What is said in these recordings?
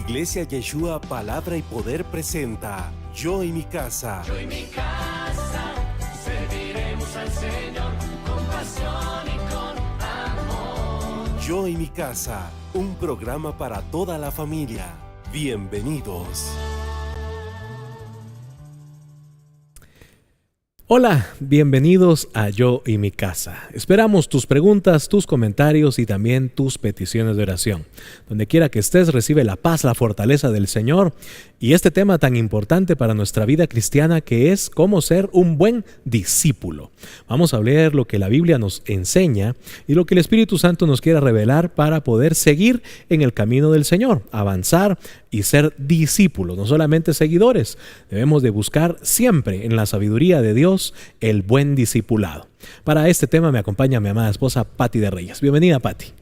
Iglesia Yeshua Palabra y Poder presenta Yo y mi casa. Yo y mi casa serviremos al Señor con pasión y con amor. Yo y mi casa, un programa para toda la familia. Bienvenidos. Hola, bienvenidos a Yo y mi casa. Esperamos tus preguntas, tus comentarios y también tus peticiones de oración. Donde quiera que estés, recibe la paz, la fortaleza del Señor y este tema tan importante para nuestra vida cristiana que es cómo ser un buen discípulo. Vamos a leer lo que la Biblia nos enseña y lo que el Espíritu Santo nos quiere revelar para poder seguir en el camino del Señor, avanzar y ser discípulos, no solamente seguidores. Debemos de buscar siempre en la sabiduría de Dios el buen discipulado. Para este tema me acompaña mi amada esposa Patti de Reyes. Bienvenida, Patti.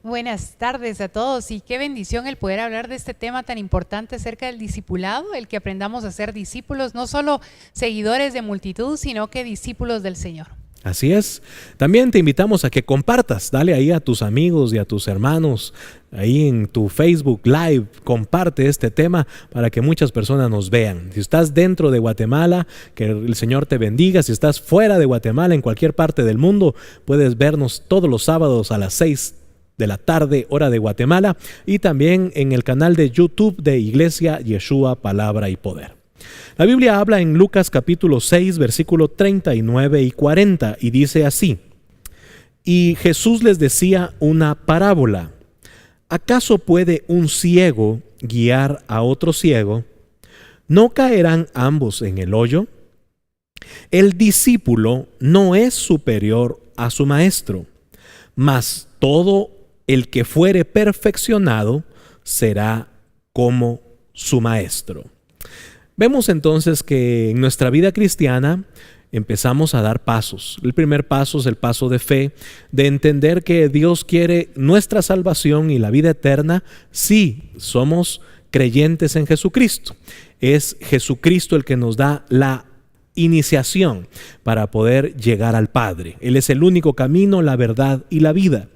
Buenas tardes a todos y qué bendición el poder hablar de este tema tan importante acerca del discipulado, el que aprendamos a ser discípulos, no solo seguidores de multitud, sino que discípulos del Señor. Así es. También te invitamos a que compartas, dale ahí a tus amigos y a tus hermanos, ahí en tu Facebook Live, comparte este tema para que muchas personas nos vean. Si estás dentro de Guatemala, que el Señor te bendiga. Si estás fuera de Guatemala, en cualquier parte del mundo, puedes vernos todos los sábados a las 6 de la tarde, hora de Guatemala, y también en el canal de YouTube de Iglesia Yeshua Palabra y Poder. La Biblia habla en Lucas capítulo 6, versículo 39 y 40, y dice así: Y Jesús les decía una parábola. ¿Acaso puede un ciego guiar a otro ciego? ¿No caerán ambos en el hoyo? El discípulo no es superior a su maestro, mas todo el que fuere perfeccionado será como su maestro. Vemos entonces que en nuestra vida cristiana empezamos a dar pasos. El primer paso es el paso de fe, de entender que Dios quiere nuestra salvación y la vida eterna si somos creyentes en Jesucristo. Es Jesucristo el que nos da la iniciación para poder llegar al Padre. Él es el único camino, la verdad y la vida.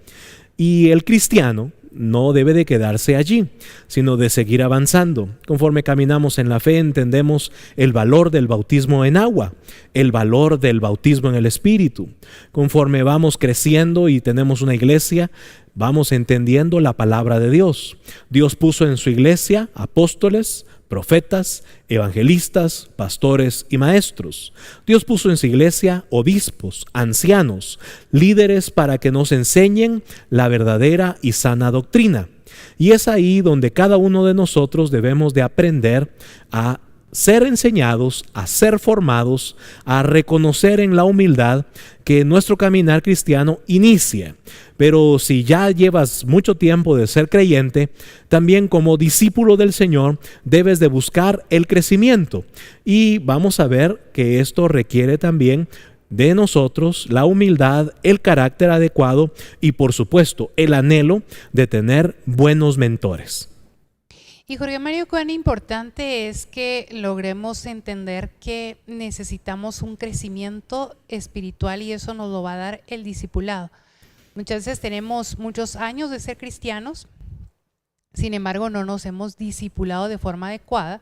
Y el cristiano no debe de quedarse allí, sino de seguir avanzando. Conforme caminamos en la fe, entendemos el valor del bautismo en agua, el valor del bautismo en el Espíritu. Conforme vamos creciendo y tenemos una iglesia, vamos entendiendo la palabra de Dios. Dios puso en su iglesia apóstoles, profetas, evangelistas, pastores y maestros. Dios puso en su iglesia obispos, ancianos, líderes para que nos enseñen la verdadera y sana doctrina. Y es ahí donde cada uno de nosotros debemos de aprender a ser enseñados, a ser formados, a reconocer en la humildad que nuestro caminar cristiano inicia. Pero si ya llevas mucho tiempo de ser creyente, también como discípulo del Señor debes de buscar el crecimiento. Y vamos a ver que esto requiere también de nosotros la humildad, el carácter adecuado y por supuesto el anhelo de tener buenos mentores. Y Jorge Mario, cuán importante es que logremos entender que necesitamos un crecimiento espiritual y eso nos lo va a dar el discipulado. Muchas veces tenemos muchos años de ser cristianos, sin embargo no nos hemos discipulado de forma adecuada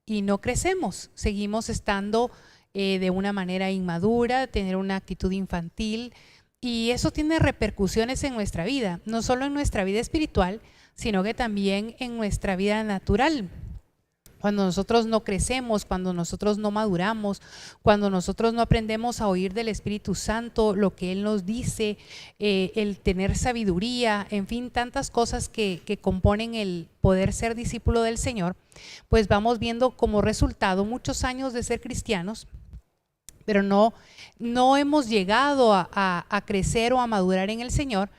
y no crecemos. Seguimos estando de una manera inmadura, tener una actitud infantil y eso tiene repercusiones en nuestra vida, no solo en nuestra vida espiritual, sino que también en nuestra vida natural. Cuando nosotros no crecemos, cuando nosotros no maduramos, cuando nosotros no aprendemos a oír del Espíritu Santo, lo que Él nos dice, el tener sabiduría, en fin, tantas cosas que componen el poder ser discípulo del Señor, pues vamos viendo como resultado muchos años de ser cristianos, pero no hemos llegado a crecer o a madurar en el Señor.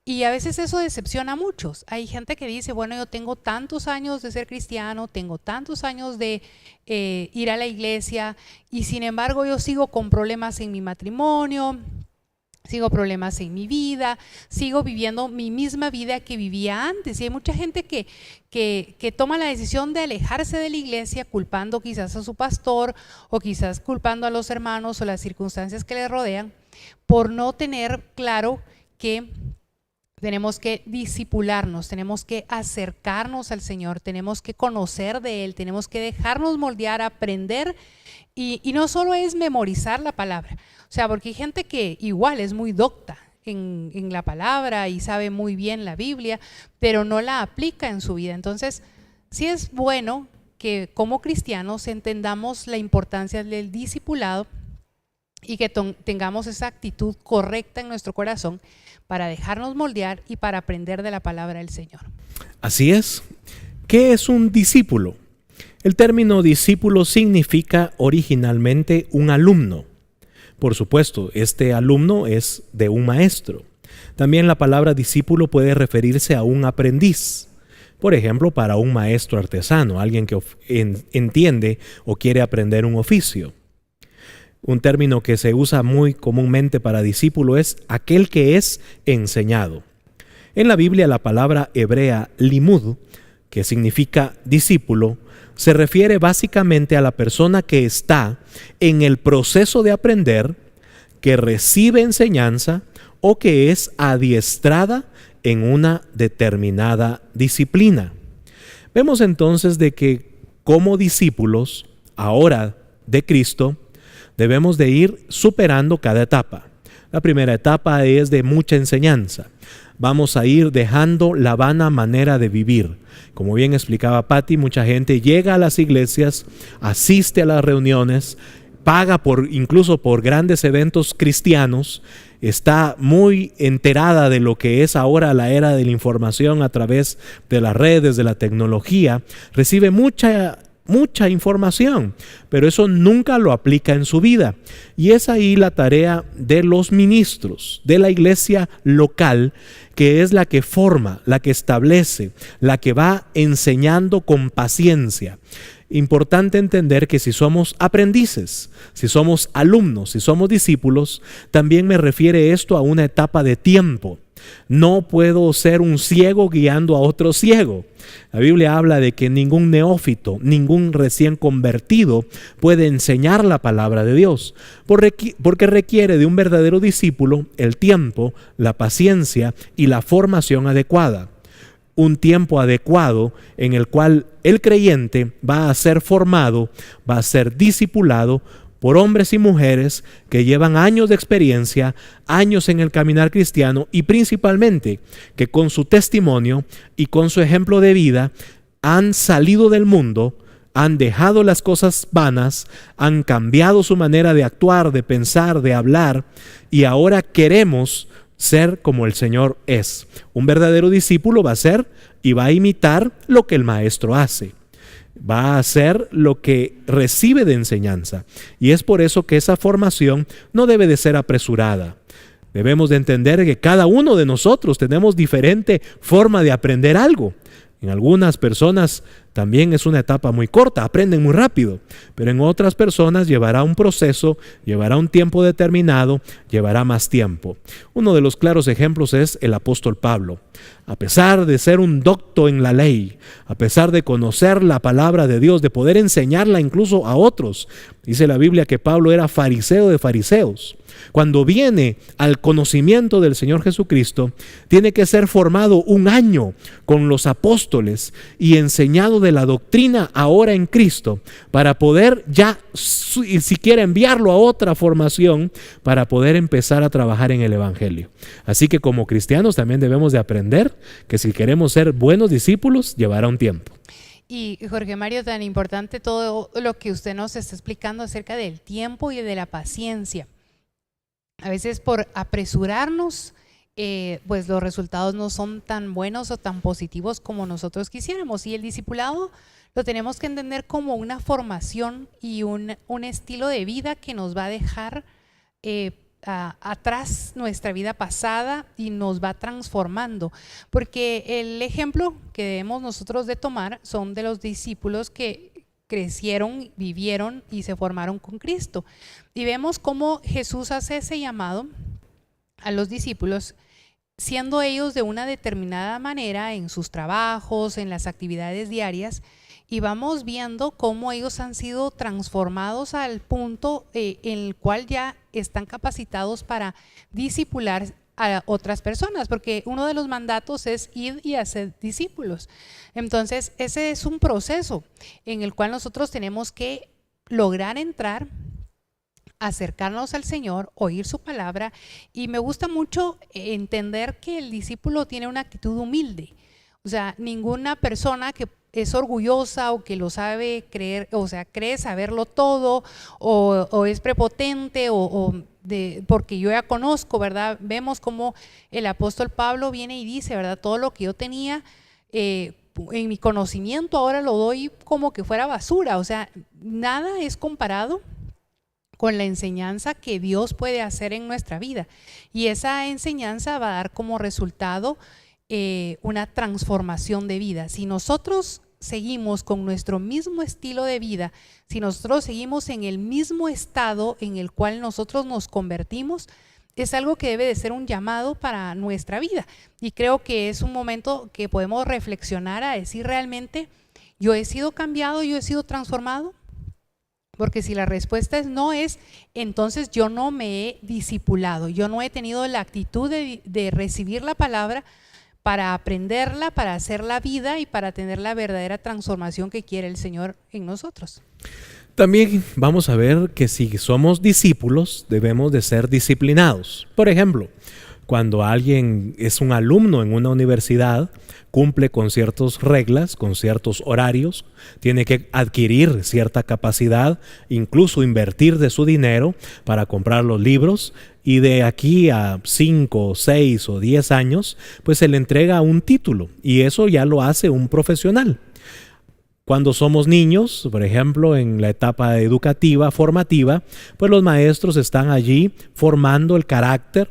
Y a veces eso decepciona a muchos. Hay gente que dice, bueno, yo tengo tantos años de ser cristiano, tengo tantos años de ir a la iglesia y sin embargo yo sigo con problemas en mi matrimonio, sigo problemas en mi vida, sigo viviendo mi misma vida que vivía antes. Y hay mucha gente que toma la decisión de alejarse de la iglesia culpando quizás a su pastor o quizás culpando a los hermanos o las circunstancias que le rodean por no tener claro que Tenemos que discipularnos, tenemos que acercarnos al Señor, tenemos que conocer de Él, tenemos que dejarnos moldear, aprender. Y no solo es memorizar la palabra, o sea, porque hay gente que igual es muy docta en la palabra y sabe muy bien la Biblia, pero no la aplica en su vida. Entonces, sí es bueno que como cristianos entendamos la importancia del discipulado y que tengamos esa actitud correcta en nuestro corazón para dejarnos moldear y para aprender de la palabra del Señor. Así es. ¿Qué es un discípulo? El término discípulo significa originalmente un alumno. Por supuesto, este alumno es de un maestro. También la palabra discípulo puede referirse a un aprendiz. Por ejemplo, para un maestro artesano, alguien que entiende o quiere aprender un oficio. Un término que se usa muy comúnmente para discípulo es aquel que es enseñado. En la Biblia la palabra hebrea limud, que significa discípulo, se refiere básicamente a la persona que está en el proceso de aprender, que recibe enseñanza o que es adiestrada en una determinada disciplina. Vemos entonces de que como discípulos, ahora de Cristo, debemos de ir superando cada etapa. La primera etapa es de mucha enseñanza. Vamos a ir dejando la vana manera de vivir. Como bien explicaba Patti, mucha gente llega a las iglesias, asiste a las reuniones, paga incluso por grandes eventos cristianos, está muy enterada de lo que es ahora la era de la información a través de las redes, de la tecnología, recibe mucha información, pero eso nunca lo aplica en su vida. Y es ahí la tarea de los ministros, de la iglesia local, que es la que forma, la que establece, la que va enseñando con paciencia. Importante entender que si somos aprendices, si somos alumnos, si somos discípulos, también me refiere esto a una etapa de tiempo. No puedo ser un ciego guiando a otro ciego. La Biblia habla de que ningún neófito, ningún recién convertido puede enseñar la palabra de Dios, porque requiere de un verdadero discípulo el tiempo, la paciencia y la formación adecuada. Un tiempo adecuado en el cual el creyente va a ser formado, va a ser discipulado por hombres y mujeres que llevan años de experiencia, años en el caminar cristiano y principalmente que con su testimonio y con su ejemplo de vida han salido del mundo, han dejado las cosas vanas, han cambiado su manera de actuar, de pensar, de hablar y ahora queremos ser como el Señor es. Un verdadero discípulo va a ser y va a imitar lo que el maestro hace. Va a hacer lo que recibe de enseñanza. Y es por eso que esa formación no debe de ser apresurada. Debemos de entender que cada uno de nosotros tenemos diferente forma de aprender algo. En algunas personas también es una etapa muy corta, aprenden muy rápido, pero en otras personas llevará un proceso, llevará un tiempo determinado, llevará más tiempo. Uno de los claros ejemplos es el apóstol Pablo. A pesar de ser un docto en la ley, a pesar de conocer la palabra de Dios, de poder enseñarla incluso a otros, dice la Biblia que Pablo era fariseo de fariseos. Cuando viene al conocimiento del Señor Jesucristo, tiene que ser formado 1 año con los apóstoles y enseñado de la doctrina ahora en Cristo para poder ya siquiera enviarlo a otra formación para poder empezar a trabajar en el Evangelio. Así que como cristianos también debemos de aprender que si queremos ser buenos discípulos, llevará un tiempo. Y Jorge Mario, tan importante todo lo que usted nos está explicando acerca del tiempo y de la paciencia. A veces por apresurarnos, pues los resultados no son tan buenos o tan positivos como nosotros quisiéramos. Y el discipulado lo tenemos que entender como una formación y un estilo de vida que nos va a dejar atrás nuestra vida pasada y nos va transformando. Porque el ejemplo que debemos nosotros de tomar son de los discípulos que crecieron, vivieron y se formaron con Cristo. Y vemos cómo Jesús hace ese llamado a los discípulos, siendo ellos de una determinada manera en sus trabajos, en las actividades diarias, y vamos viendo cómo ellos han sido transformados al punto en el cual ya están capacitados para discipular a otras personas, porque uno de los mandatos es ir y hacer discípulos. Entonces, ese es un proceso en el cual nosotros tenemos que lograr entrar, acercarnos al Señor, oír su palabra, y me gusta mucho entender que el discípulo tiene una actitud humilde. O sea, ninguna persona que es orgullosa o que lo sabe creer, o sea, cree saberlo todo, o es prepotente, porque yo ya conozco, ¿verdad? Vemos como el apóstol Pablo viene y dice, ¿verdad? Todo lo que yo tenía en mi conocimiento ahora lo doy como que fuera basura. O sea, nada es comparado con la enseñanza que Dios puede hacer en nuestra vida, y esa enseñanza va a dar como resultado una transformación de vida. Si nosotros seguimos con nuestro mismo estilo de vida, si nosotros seguimos en el mismo estado en el cual nosotros nos convertimos, es algo que debe de ser un llamado para nuestra vida. Y creo que es un momento que podemos reflexionar a decir, realmente yo he sido cambiado, yo he sido transformado. Porque si la respuesta es no, entonces yo no me he discipulado, yo no he tenido la actitud de recibir la palabra para aprenderla, para hacer la vida y para tener la verdadera transformación que quiere el Señor en nosotros. También vamos a ver que si somos discípulos debemos de ser disciplinados. Por ejemplo, cuando alguien es un alumno en una universidad, cumple con ciertas reglas, con ciertos horarios, tiene que adquirir cierta capacidad, incluso invertir de su dinero para comprar los libros, y de aquí a 5, 6 o 10 años, pues se le entrega un título, y eso ya lo hace un profesional. Cuando somos niños, por ejemplo, en la etapa educativa, formativa, pues los maestros están allí formando el carácter,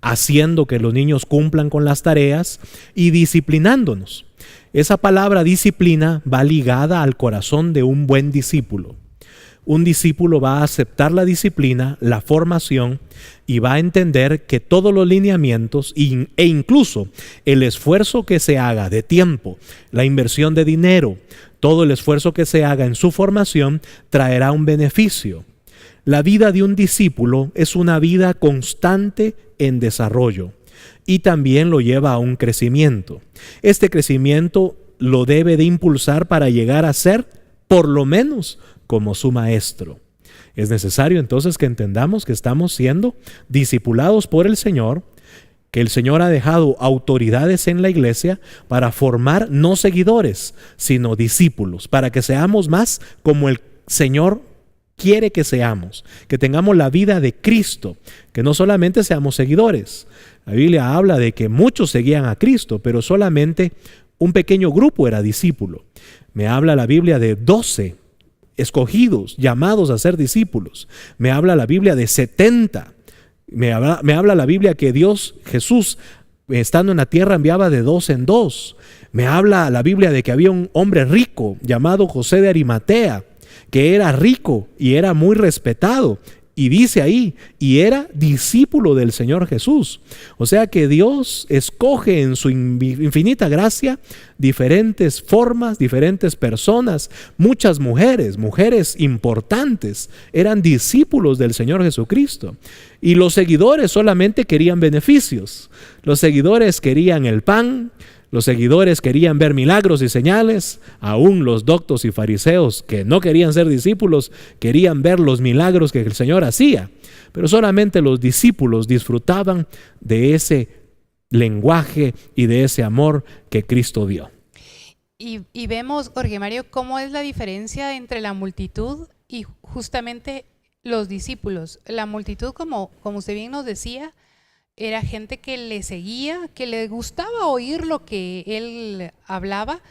haciendo que los niños cumplan con las tareas y disciplinándonos. Esa palabra disciplina va ligada al corazón de un buen discípulo. Un discípulo va a aceptar la disciplina, la formación, y va a entender que todos los lineamientos e incluso el esfuerzo que se haga de tiempo, la inversión de dinero, todo el esfuerzo que se haga en su formación traerá un beneficio. La vida de un discípulo es una vida constante en desarrollo y también lo lleva a un crecimiento. Este crecimiento lo debe de impulsar para llegar a ser, por lo menos, como su maestro. Es necesario entonces que entendamos que estamos siendo discipulados por el Señor, que el Señor ha dejado autoridades en la iglesia para formar no seguidores, sino discípulos, para que seamos más como el Señor quiere que seamos, que tengamos la vida de Cristo, que no solamente seamos seguidores. La Biblia habla de que muchos seguían a Cristo, pero solamente un pequeño grupo era discípulo. Me habla la Biblia de 12 escogidos, llamados a ser discípulos. Me habla la Biblia de 70. Me habla la Biblia que Jesús, estando en la tierra, enviaba de 2 en 2. Me habla la Biblia de que había un hombre rico llamado José de Arimatea, que era rico y era muy respetado. Y dice ahí, y era discípulo del Señor Jesús. O sea que Dios escoge en su infinita gracia diferentes formas, diferentes personas. Muchas mujeres importantes, eran discípulos del Señor Jesucristo. Y los seguidores solamente querían beneficios. Los seguidores querían el pan. Los seguidores querían ver milagros y señales. Aún los doctos y fariseos que no querían ser discípulos querían ver los milagros que el Señor hacía. Pero solamente los discípulos disfrutaban de ese lenguaje y de ese amor que Cristo dio. Y vemos, Jorge Mario, cómo es la diferencia entre la multitud y justamente los discípulos. La multitud, como usted bien nos decía, era gente que le seguía, que le gustaba oír lo que él hablaba,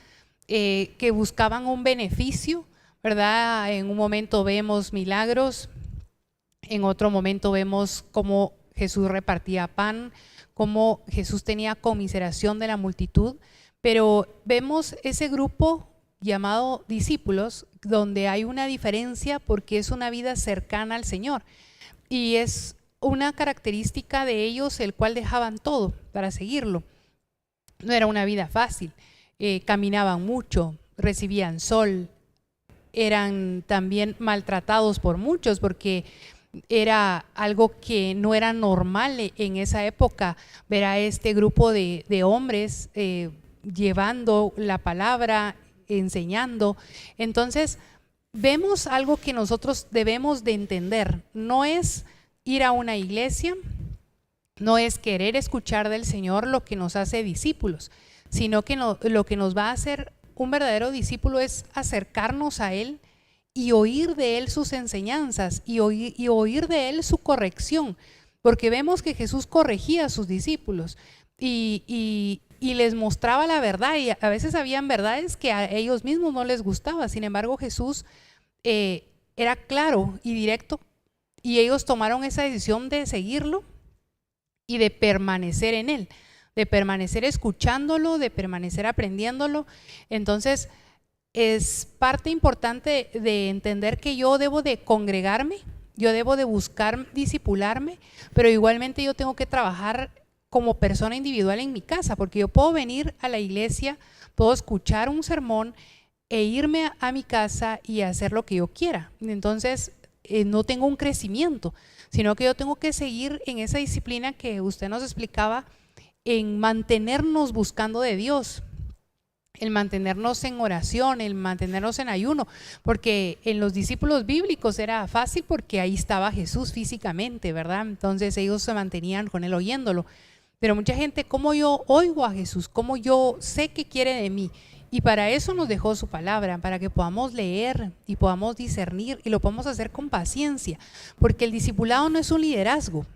que buscaban un beneficio, ¿verdad? En un momento vemos milagros, en otro momento vemos cómo Jesús repartía pan, cómo Jesús tenía conmiseración de la multitud, pero vemos ese grupo llamado discípulos, donde hay una diferencia porque es una vida cercana al Señor, y es una característica de ellos el cual dejaban todo para seguirlo. No era una vida fácil, caminaban mucho, recibían sol, eran también maltratados por muchos porque Era algo que no era normal en esa época, ver a este grupo de hombres llevando la palabra, enseñando. Entonces, vemos algo que nosotros debemos de entender. No es ir a una iglesia, no es querer escuchar del Señor lo que nos hace discípulos, sino que lo que nos va a hacer un verdadero discípulo es acercarnos a Él y oír de Él sus enseñanzas y oír de Él su corrección, porque vemos que Jesús corregía a sus discípulos y les mostraba la verdad, y a veces habían verdades que a ellos mismos no les gustaba. Sin embargo, Jesús era claro y directo, y ellos tomaron esa decisión de seguirlo y de permanecer en Él, de permanecer escuchándolo, de permanecer aprendiéndolo. Entonces, es parte importante de entender que yo debo de congregarme, yo debo de buscar discipularme, pero igualmente yo tengo que trabajar como persona individual en mi casa, porque yo puedo venir a la iglesia, puedo escuchar un sermón e irme a mi casa y hacer lo que yo quiera. Entonces, no tengo un crecimiento, sino que yo tengo que seguir en esa disciplina que usted nos explicaba, en mantenernos buscando de Dios, el mantenernos en oración, el mantenernos en ayuno, porque en los discípulos bíblicos era fácil porque ahí estaba Jesús físicamente, ¿verdad? Entonces ellos se mantenían con Él oyéndolo. Pero mucha gente, ¿cómo yo oigo a Jesús? ¿Cómo yo sé qué quiere de mí? Y para eso nos dejó su palabra, para que podamos leer y podamos discernir y lo podamos hacer con paciencia, porque el discipulado no es un liderazgo.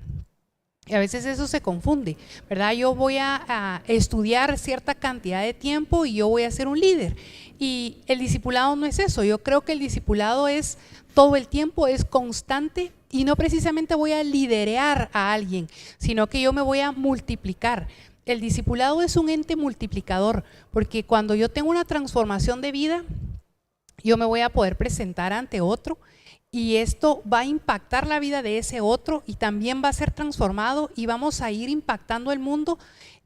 Y a veces eso se confunde, ¿verdad? Yo voy a estudiar cierta cantidad de tiempo y yo voy a ser un líder. Y el discipulado no es eso. Yo creo que el discipulado es todo el tiempo, es constante, y no precisamente voy a liderear a alguien, sino que yo me voy a multiplicar. El discipulado es un ente multiplicador, porque cuando yo tengo una transformación de vida, yo me voy a poder presentar ante otro, y esto va a impactar la vida de ese otro y también va a ser transformado, y vamos a ir impactando el mundo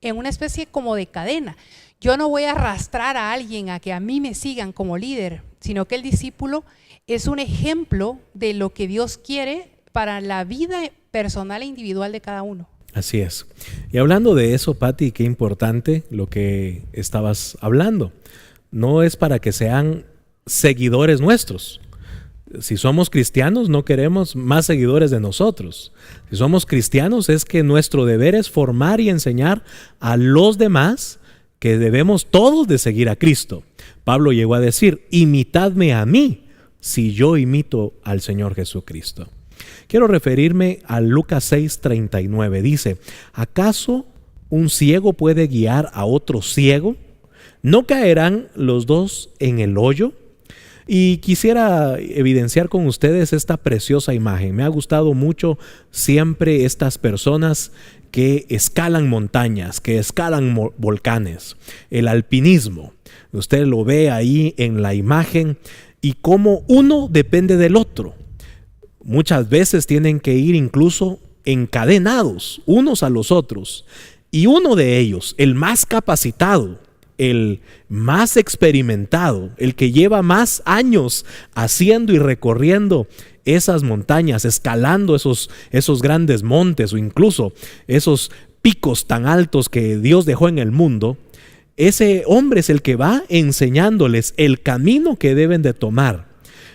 en una especie como de cadena. Yo no voy a arrastrar a alguien a que a mí me sigan como líder, sino que el discípulo es un ejemplo de lo que Dios quiere para la vida personal e individual de cada uno. Así es. Y hablando de eso, Pati, qué importante lo que estabas hablando. No es para que sean seguidores nuestros. Si somos cristianos, no queremos más seguidores de nosotros. Si somos cristianos, es que nuestro deber es formar y enseñar a los demás que debemos todos de seguir a Cristo. Pablo llegó a decir, imitadme a mí si yo imito al Señor Jesucristo. Quiero referirme a Lucas 6:39. Dice, ¿acaso un ciego puede guiar a otro ciego? ¿No caerán los dos en el hoyo? Y quisiera evidenciar con ustedes esta preciosa imagen. Me ha gustado mucho siempre estas personas que escalan montañas, que escalan volcanes, el alpinismo. Usted lo ve ahí en la imagen, y cómo uno depende del otro. Muchas veces tienen que ir incluso encadenados unos a los otros, y uno de ellos, el más capacitado, el más experimentado, el que lleva más años haciendo y recorriendo esas montañas, escalando esos grandes montes o incluso esos picos tan altos que Dios dejó en el mundo, ese hombre es el que va enseñándoles el camino que deben de tomar.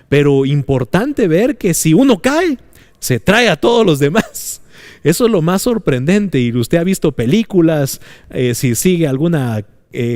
Pero importante ver que si uno cae, se trae a todos los demás. Eso es lo más sorprendente, y usted ha visto películas, si sigue alguna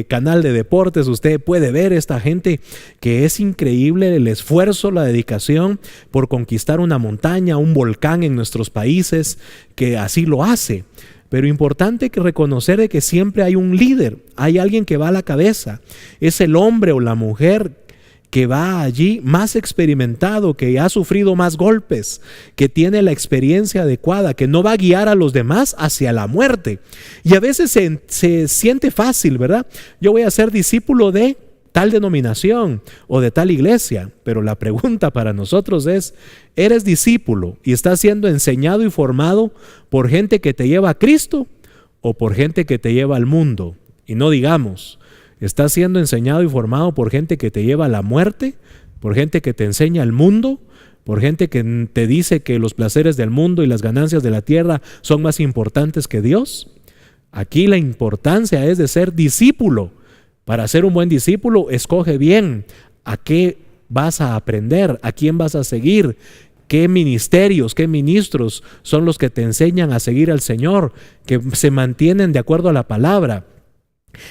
canal de deportes, usted puede ver esta gente que es increíble el esfuerzo, la dedicación por conquistar una montaña, un volcán en nuestros países, que así lo hace. Pero importante que reconocer de que siempre hay un líder, hay alguien que va a la cabeza, es el hombre o la mujer que va allí más experimentado, que ha sufrido más golpes, que tiene la experiencia adecuada, que no va a guiar a los demás hacia la muerte. Y a veces se siente fácil, ¿verdad? Yo voy a ser discípulo de tal denominación o de tal iglesia, pero la pregunta para nosotros es, ¿eres discípulo y estás siendo enseñado y formado por gente que te lleva a Cristo o por gente que te lleva al mundo? Y no digamos, ¿estás siendo enseñado y formado por gente que te lleva a la muerte? ¿Por gente que te enseña el mundo? por gente que te dice que los placeres del mundo y las ganancias de la tierra son más importantes que Dios. Aquí la importancia es de ser discípulo. Para ser un buen discípulo, escoge bien a qué vas a aprender, a quién vas a seguir, qué ministerios, qué ministros son los que te enseñan a seguir al Señor, que se mantienen de acuerdo a la palabra.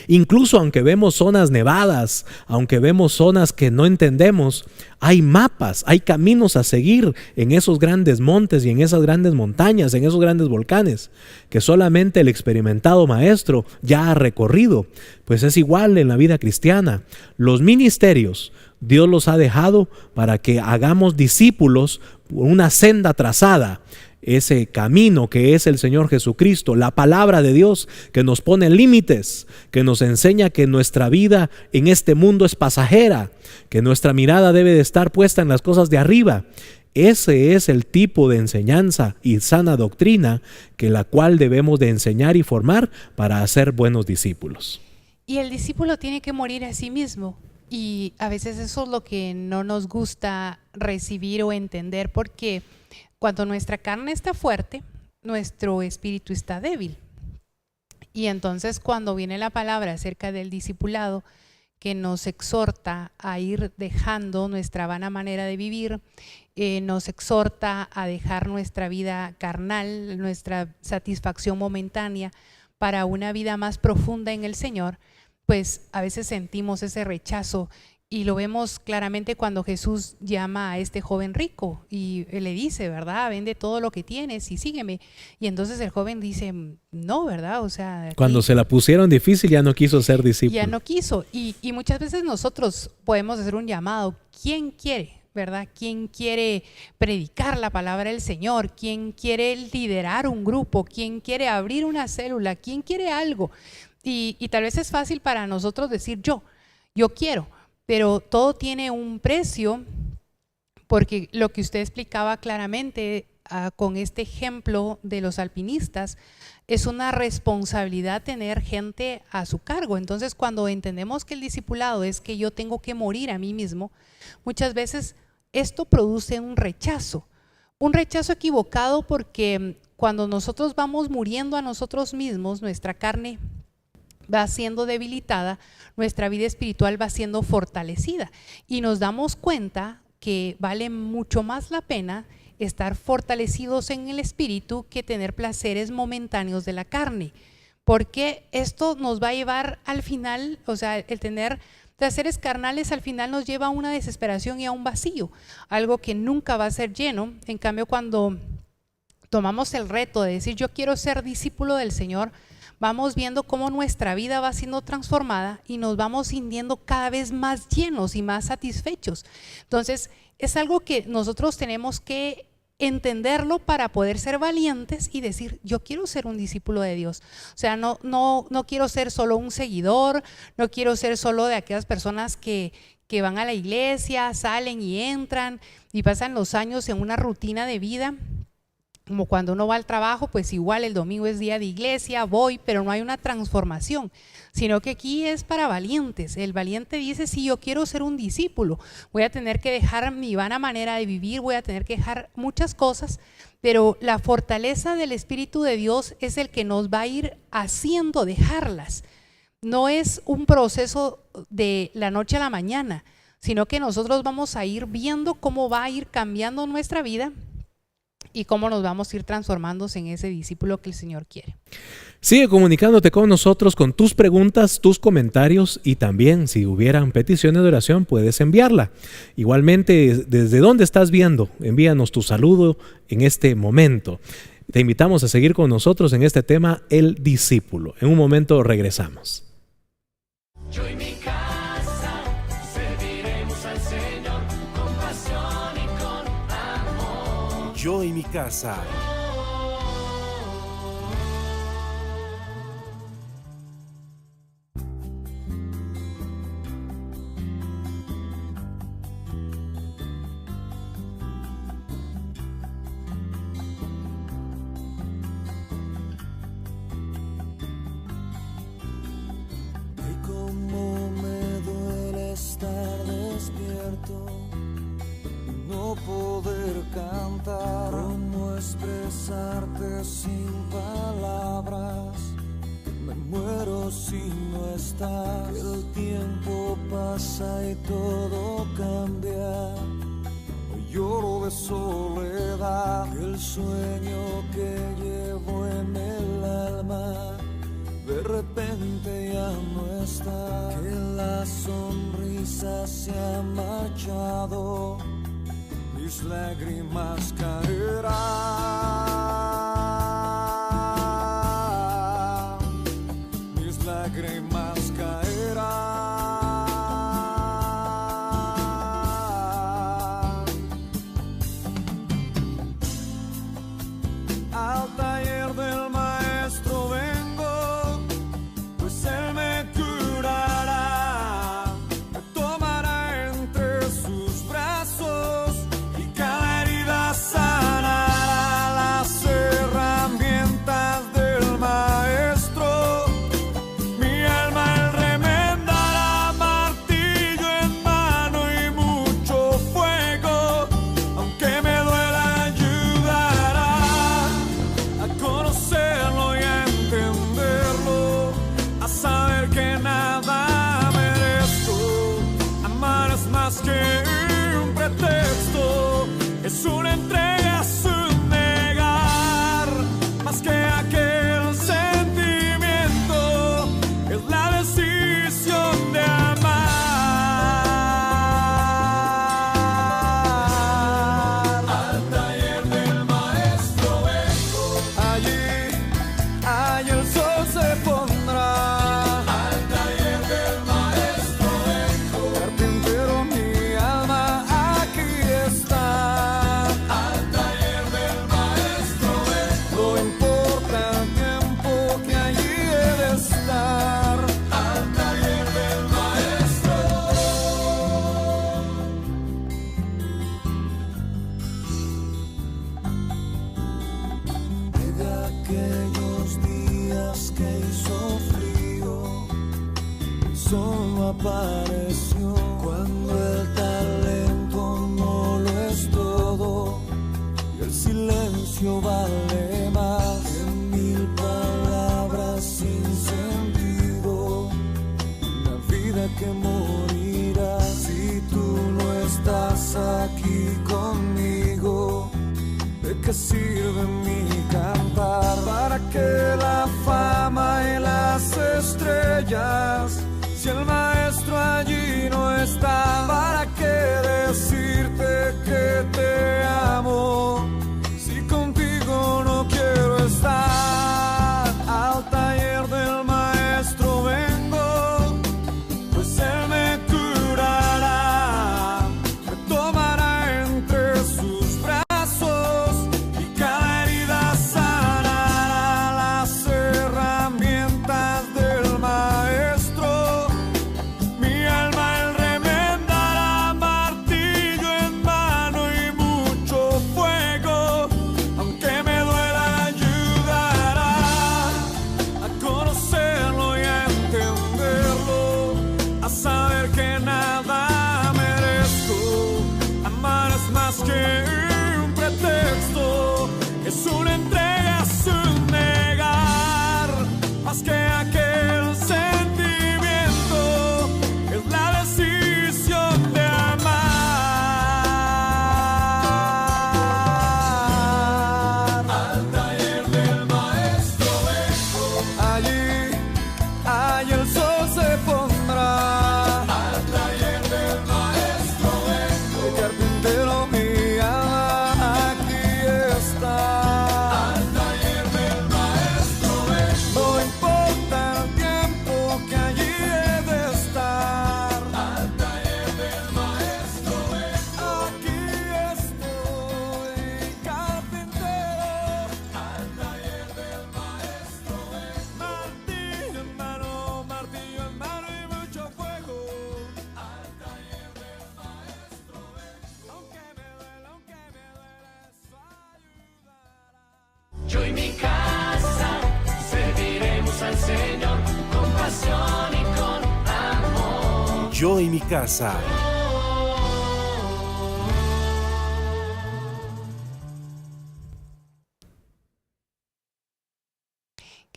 Incluso aunque vemos zonas nevadas, aunque vemos zonas que no entendemos, hay mapas, hay caminos a seguir en esos grandes montes y en esas grandes montañas, en esos grandes volcanes, que solamente el experimentado maestro ya ha recorrido. Pues es igual en la vida cristiana. Los ministerios Dios los ha dejado para que hagamos discípulos por una senda trazada. Ese camino que es el Señor Jesucristo, la palabra de Dios que nos pone límites, que nos enseña que nuestra vida en este mundo es pasajera, que nuestra mirada debe de estar puesta en las cosas de arriba. Ese es el tipo de enseñanza y sana doctrina que la cual debemos de enseñar y formar para hacer buenos discípulos. Y el discípulo tiene que morir a sí mismo. Y a veces eso es lo que no nos gusta recibir o entender, porque cuando nuestra carne está fuerte, nuestro espíritu está débil. Y entonces cuando viene la palabra acerca del discipulado, que nos exhorta a ir dejando nuestra vana manera de vivir, nos exhorta a dejar nuestra vida carnal, nuestra satisfacción momentánea para una vida más profunda en el Señor, pues a veces sentimos ese rechazo. Y lo vemos claramente cuando Jesús llama a este joven rico y le dice, ¿verdad? Vende todo lo que tienes y sígueme. Y entonces el joven dice, no, ¿verdad? O sea, cuando se la pusieron difícil ya no quiso ser discípulo. Ya no quiso. Y muchas veces nosotros podemos hacer un llamado. ¿Quién quiere, verdad? ¿Quién quiere predicar la palabra del Señor? ¿Quién quiere liderar un grupo? ¿Quién quiere abrir una célula? ¿Quién quiere algo? Y tal vez es fácil para nosotros decir yo quiero. Pero todo tiene un precio, porque lo que usted explicaba claramente con este ejemplo de los alpinistas, es una responsabilidad tener gente a su cargo. Entonces, cuando entendemos que el discipulado es que yo tengo que morir a mí mismo, muchas veces esto produce un rechazo equivocado, porque cuando nosotros vamos muriendo a nosotros mismos, nuestra carne va siendo debilitada, nuestra vida espiritual va siendo fortalecida y nos damos cuenta que vale mucho más la pena estar fortalecidos en el espíritu que tener placeres momentáneos de la carne, porque esto nos va a llevar al final, o sea, el tener placeres carnales al final nos lleva a una desesperación y a un vacío, algo que nunca va a ser lleno. En cambio, cuando tomamos el reto de decir yo quiero ser discípulo del Señor, vamos viendo cómo nuestra vida va siendo transformada y nos vamos sintiendo cada vez más llenos y más satisfechos. Entonces, es algo que nosotros tenemos que entenderlo para poder ser valientes y decir, yo quiero ser un discípulo de Dios. O sea, no quiero ser solo un seguidor, no quiero ser solo de aquellas personas que van a la iglesia, salen y entran y pasan los años en una rutina de vida. Como cuando uno va al trabajo, pues igual el domingo es día de iglesia, voy, pero no hay una transformación, sino que aquí es para valientes. El valiente dice, si yo quiero ser un discípulo, voy a tener que dejar mi vana manera de vivir, voy a tener que dejar muchas cosas, pero la fortaleza del Espíritu de Dios es el que nos va a ir haciendo dejarlas. No es un proceso de la noche a la mañana, sino que nosotros vamos a ir viendo cómo va a ir cambiando nuestra vida y cómo nos vamos a ir transformándose en ese discípulo que el Señor quiere. Sigue comunicándote con nosotros con tus preguntas, tus comentarios, y también si hubieran peticiones de oración puedes enviarla. Igualmente, desde dónde estás viendo, envíanos tu saludo en este momento. Te invitamos a seguir con nosotros en este tema, el discípulo. En un momento regresamos. Yo y mi casa serviremos al Señor con pasión y con amor. Yo y mi casa. no poder cantar, cómo expresarte sin palabras. Me muero si no estás, que el tiempo pasa y todo cambia. Hoy lloro de soledad, el sueño que llevo en el alma de repente ya no está, que la sonrisa se ha marchado, mis lágrimas caerán, mis lágrimas caerán. Al taller del maestro vengo, pues él me curará, me tomará entre sus brazos y cada herida sanará. Las herramientas del maestro, mi alma él remendará, martillo en mano y mucho fuego, aunque me duela ayudará a conocerlo y a entenderlo, a saber que nada merezco. Amar es más que un pretexto, es una entrega, es un negar, más que aquel sentimiento, es la decisión de amar. Al taller del maestro vengo, allí el sol se pondrá. Al taller del maestro vengo, carpintero mi alma aquí está. Al taller del maestro vengo, no importa el tiempo que allí he de estar. Al taller del maestro. De aquellos días que hizo frío, el sol no apareció, cuando el talento no lo es todo y el silencio vale más que mil palabras sin sentido, una vida que morirá si tú no estás aquí conmigo. ¿De qué sirve mi cantar? ¿Para qué la fama y las estrellas si el maestro allí no está? ¿Para qué decirte que te amo si contigo no quiero estar? Al taller del maestro vengo, pues él me curará, me tomará entre sus brazos y cada herida sanará. Las herramientas del maestro, mi alma él remendará, martillo en mano y mucho fuego, aunque me duela ayudará a conocerlo y a entenderlo, a saber que nada merezco. Amar es más que un pretexto, es una entrega, es un negar, más que aquel sentimiento, es la decisión de amar. Al taller del maestro vengo, allí el sol se pondrá. Al taller del maestro vengo, el carpintero mi alma aquí está. Al taller del maestro vengo, no importa el tiempo que allí he de estar. Al taller del maestro vengo, aquí estoy, carpintero. Al taller del maestro vengo, martillo en mano y mucho fuego. Al taller del maestro vengo, aunque me duela, eso ayudará. Yo y mi casa serviremos al Señor con pasión y con amor. Yo y mi casa.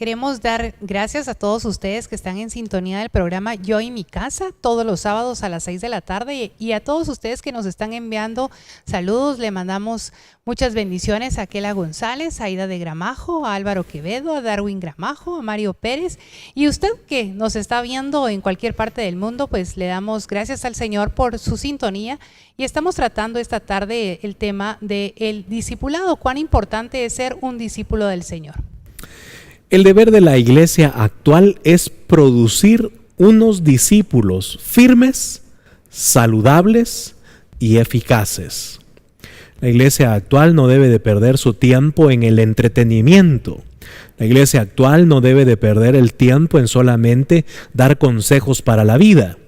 Queremos dar gracias a todos ustedes que están en sintonía del programa Yo y mi casa todos los sábados a las 6 de la tarde y a todos ustedes que nos están enviando saludos. Le mandamos muchas bendiciones a Kela González, a Aida de Gramajo, a Álvaro Quevedo, a Darwin Gramajo, a Mario Pérez. Y usted que nos está viendo en cualquier parte del mundo, pues le damos gracias al Señor por su sintonía. Y estamos tratando esta tarde el tema del discipulado. Cuán importante es ser un discípulo del Señor. El deber de la iglesia actual es producir unos discípulos firmes, saludables y eficaces. La iglesia actual no debe de perder su tiempo en el entretenimiento. La iglesia actual no debe de perder el tiempo en solamente dar consejos para la vida.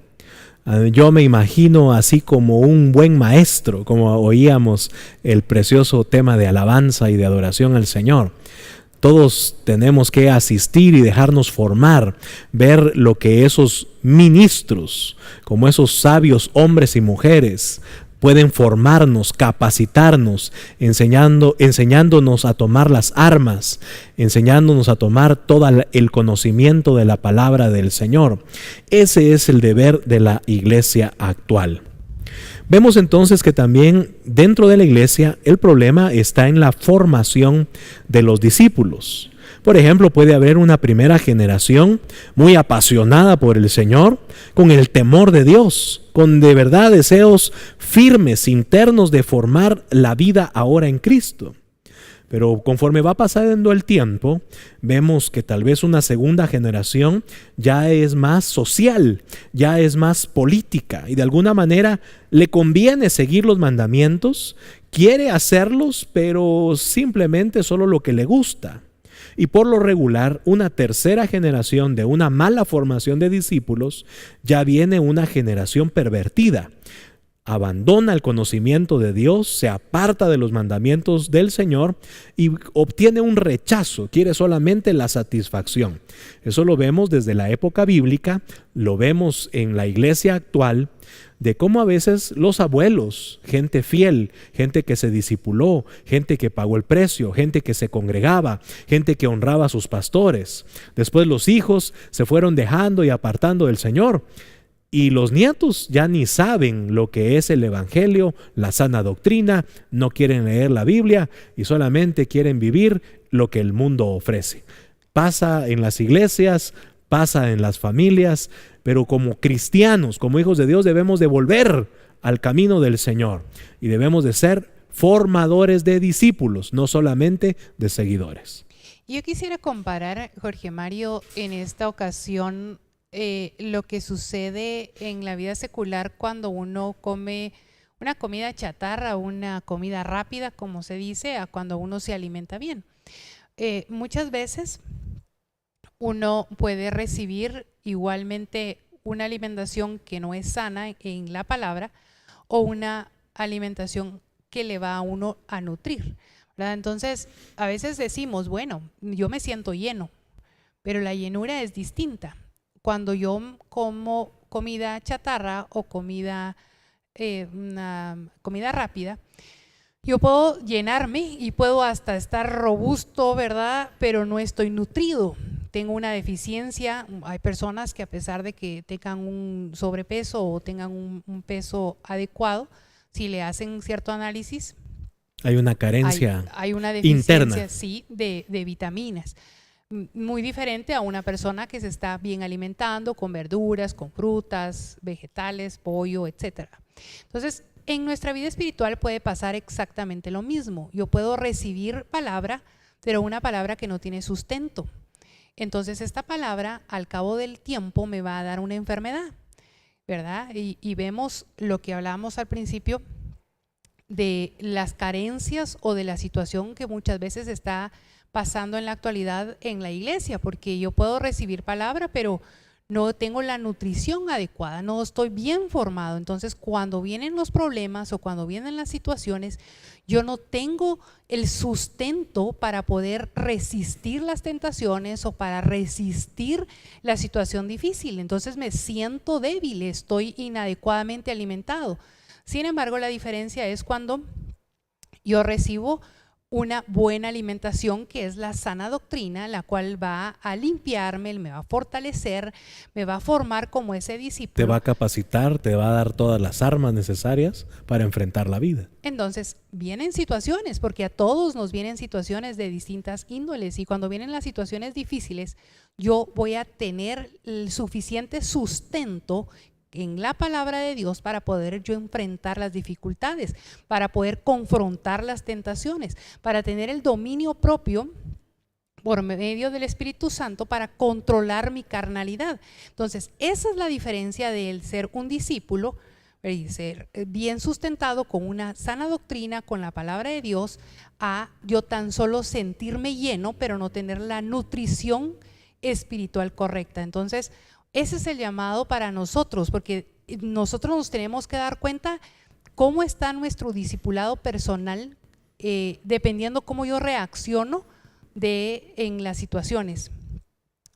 Yo me imagino así como un buen maestro, como oíamos el precioso tema de alabanza y de adoración al Señor. Todos tenemos que asistir y dejarnos formar, ver lo que esos ministros, como esos sabios hombres y mujeres, pueden formarnos, capacitarnos, enseñándonos a tomar las armas, enseñándonos a tomar todo el conocimiento de la palabra del Señor. Ese es el deber de la iglesia actual. Vemos entonces que también dentro de la iglesia el problema está en la formación de los discípulos. Por ejemplo, puede haber una primera generación muy apasionada por el Señor, con el temor de Dios, con de verdad deseos firmes, internos de formar la vida ahora en Cristo. Pero conforme va pasando el tiempo, vemos que tal vez una segunda generación ya es más social, ya es más política y de alguna manera le conviene seguir los mandamientos, quiere hacerlos, pero simplemente solo lo que le gusta. Y por lo regular, una tercera generación de una mala formación de discípulos, ya viene una generación pervertida. Abandona el conocimiento de Dios, se aparta de los mandamientos del Señor y obtiene un rechazo, quiere solamente la satisfacción. Eso lo vemos desde la época bíblica, lo vemos en la iglesia actual, de cómo a veces los abuelos, gente fiel, gente que se discipuló, gente que pagó el precio, gente que se congregaba, gente que honraba a sus pastores. Después los hijos se fueron dejando y apartando del Señor. Y los nietos ya ni saben lo que es el evangelio, la sana doctrina, no quieren leer la Biblia y solamente quieren vivir lo que el mundo ofrece. Pasa en las iglesias, pasa en las familias, pero como cristianos, como hijos de Dios, debemos de volver al camino del Señor y debemos de ser formadores de discípulos, no solamente de seguidores. Yo quisiera comparar, Jorge Mario, en esta ocasión lo que sucede en la vida secular cuando uno come una comida chatarra, una comida rápida, como se dice, a cuando uno se alimenta bien. Muchas veces uno puede recibir igualmente una alimentación que no es sana en la palabra o una alimentación que le va a uno a nutrir, ¿verdad? Entonces, a veces decimos, bueno, yo me siento lleno, pero la llenura es distinta. Cuando yo como comida chatarra o comida rápida, yo puedo llenarme y puedo hasta estar robusto, ¿verdad? Pero no estoy nutrido. Tengo una deficiencia. Hay personas que a pesar de que tengan un sobrepeso o tengan un peso adecuado, si le hacen cierto análisis, hay una carencia hay una deficiencia interna. Sí, de vitaminas. Muy diferente a una persona que se está bien alimentando con verduras, con frutas, vegetales, pollo, etc. Entonces, en nuestra vida espiritual puede pasar exactamente lo mismo. Yo puedo recibir palabra, pero una palabra que no tiene sustento. Entonces, esta palabra al cabo del tiempo me va a dar una enfermedad, ¿verdad? Y vemos lo que hablábamos al principio de las carencias o de la situación que muchas veces está pasando en la actualidad en la iglesia, porque yo puedo recibir palabra, pero no tengo la nutrición adecuada, no estoy bien formado. Entonces, cuando vienen los problemas o cuando vienen las situaciones, yo no tengo el sustento para poder resistir las tentaciones o para resistir la situación difícil. Entonces, me siento débil, estoy inadecuadamente alimentado. Sin embargo, la diferencia es cuando yo recibo una buena alimentación, que es la sana doctrina, la cual va a limpiarme, me va a fortalecer, me va a formar como ese discípulo. Te va a capacitar, te va a dar todas las armas necesarias para enfrentar la vida. Entonces vienen situaciones, porque a todos nos vienen situaciones de distintas índoles, y cuando vienen las situaciones difíciles, yo voy a tener el suficiente sustento en la palabra de Dios para poder yo enfrentar las dificultades, para poder confrontar las tentaciones, para tener el dominio propio por medio del Espíritu Santo para controlar mi carnalidad. Entonces, esa es la diferencia del ser un discípulo y ser bien sustentado con una sana doctrina, con la palabra de Dios, a yo tan solo sentirme lleno, pero no tener la nutrición espiritual correcta. Entonces, ese es el llamado para nosotros, porque nosotros nos tenemos que dar cuenta cómo está nuestro discipulado personal, dependiendo cómo yo reacciono en las situaciones.